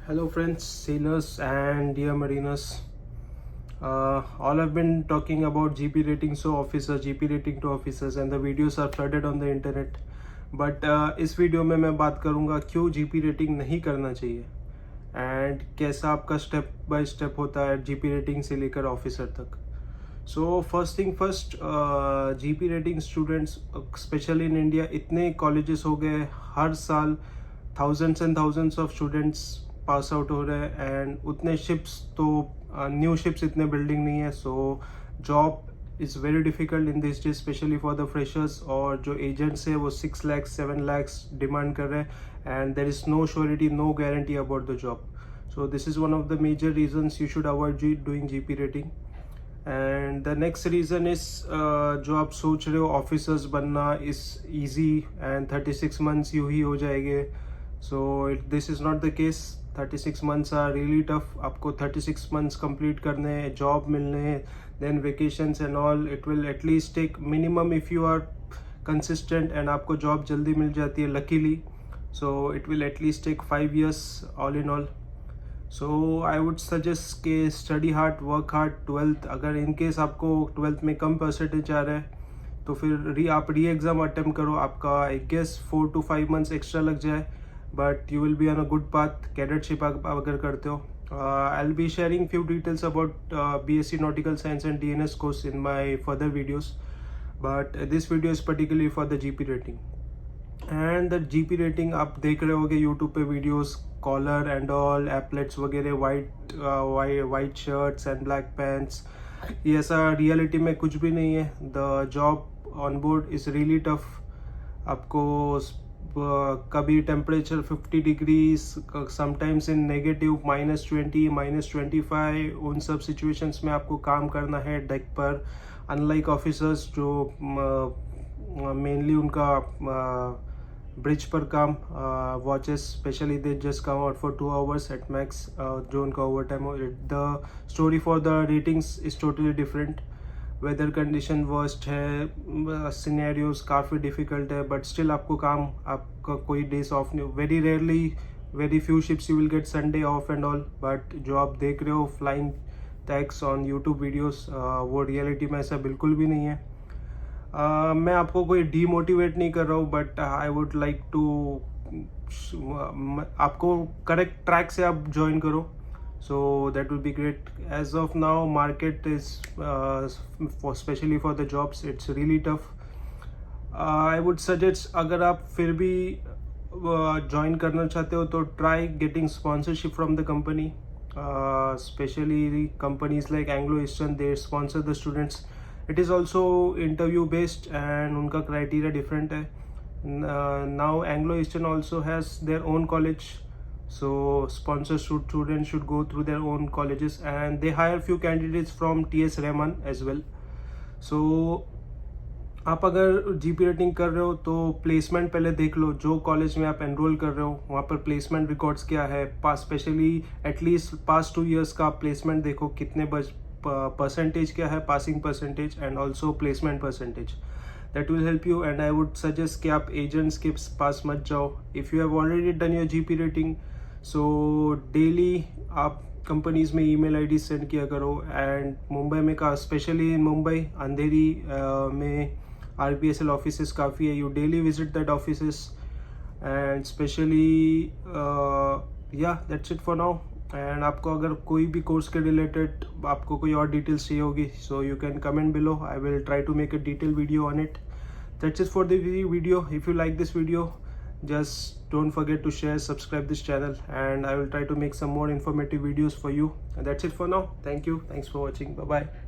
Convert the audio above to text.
Hello friends, sailors and dear mariners. All I've been talking about GP ratings to officers, GP rating to officers and the videos are flooded on the internet. But इस video में मैं बात करूँगा क्यों GP rating नहीं करना चाहिए and कैसा आपका स्टेप बाय स्टेप होता है GP रेटिंग से लेकर ऑफिसर तक. So first thing first, GP rating students specially in India इतने कॉलेजेस हो गए, हर साल thousands and thousands of students pass out हो रहे हैं एंड उतने शिप्स तो न्यू शिप्स इतने बिल्डिंग नहीं है. So job is very difficult in this days specially for the freshers. और जो एजेंट्स है वो 6 लाख 7 लाख डिमांड कर रहे हैं and there is no surety, no guarantee about the job. So this is one of the major reasons you should avoid doing GP rating. And the next reason is जो आप सोच रहे हो ऑफिसर्स बनना is easy and 36 months यूँ ही हो जाएंगे. So this is not the case. 36 months are really tough. आपको 36 मंथ्स कंप्लीट करने हैं, जॉब मिलने हैं, then vacations and all. It will at least take minimum if you are consistent and आपको जॉब जल्दी मिल जाती है luckily. So it will at least take 5 years all in all. So I would suggest के study hard, work hard. 12th अगर in case आपको 12th में कम percentage आ रहा है तो फिर आप री एग्ज़ाम अटेम्प्ट करो. आपका I guess 4 to 5 months extra लग जाए but you will be on a good path. Cadetship अगर करते हो. I'll be sharing few details about BSc Nautical Science and DNS course in my further videos, but this video is particularly for the GP rating. And the GP rating आप देख रहे होगे YouTube पे videos, collar and all, applets वगैरह, white shirts and black pants. ये ऐसा reality में कुछ भी नहीं है. The job on board is really tough. आपको कभी temperature 50 degrees, sometimes in negative -20, -25, उन सब सिचुएशंस में आपको काम करना है डेक पर. अनलाइक ऑफिसर्स जो मेनली उनका ब्रिज पर काम, watches specially they just come out for 2 hours at max, जो उनका ओवर टाइम हो. The story for the ratings is totally different. Weather condition worst है, सिनेरियोज काफ़ी डिफ़िकल्ट है, बट स्टिल आपको काम, आपका कोई डेज ऑफ नहीं. Very rarely, very few ships you will get Sunday off and all. But जो आप देख रहे हो flying tax on YouTube videos, वो रियलिटी में ऐसा बिल्कुल भी नहीं है. मैं आपको कोई डीमोटिवेट नहीं कर रहा हूँ, but I would like to आपको करेक्ट ट्रैक से आप ज्वाइन करो. So that will be great. As of now, market is especially for the jobs, it's really tough. I would suggest अगर आप फिर भी join करना चाहते हो तो try getting sponsorship from the company. Especially companies like Anglo Eastern, they sponsor the students. It is also interview based and उनका criteria different है. Now Anglo Eastern also has their own college. So sponsor students should go through their own colleges and they hire few candidates from TS Rahman as well. So आप अगर GP rating कर रहे हो तो placement पहले देख लो. जो college में आप एनरोल कर रहे हो वहाँ पर प्लेसमेंट रिकॉर्ड्स क्या है, स्पेशली एटलीस्ट पास्ट 2 years का प्लेसमेंट देखो, कितने परसेंटेज क्या है, passing percentage and also placement percentage. That will help you. And I would suggest कि आप एजेंट्स के पास मत जाओ. If you have already done your GP rating, so daily आप कंपनीज में ईमेल आईडी सेंड किया करो. एंड मुंबई में का स्पेशली इन मुंबई अंधेरी में RPSL ऑफिसेस काफ़ी है. You daily visit that offices and specially yeah that's it for now. And आपको अगर कोई भी कोर्स के रिलेटेड आपको कोई और डिटेल्स चाहिए होगी, so you can comment below. I will try to make a detail video on it. That's it for the video. If you like this video, just don't forget to share, subscribe this channel, and I will try to make some more informative videos for you. And that's it for now. Thank you. Thanks for watching. Bye bye.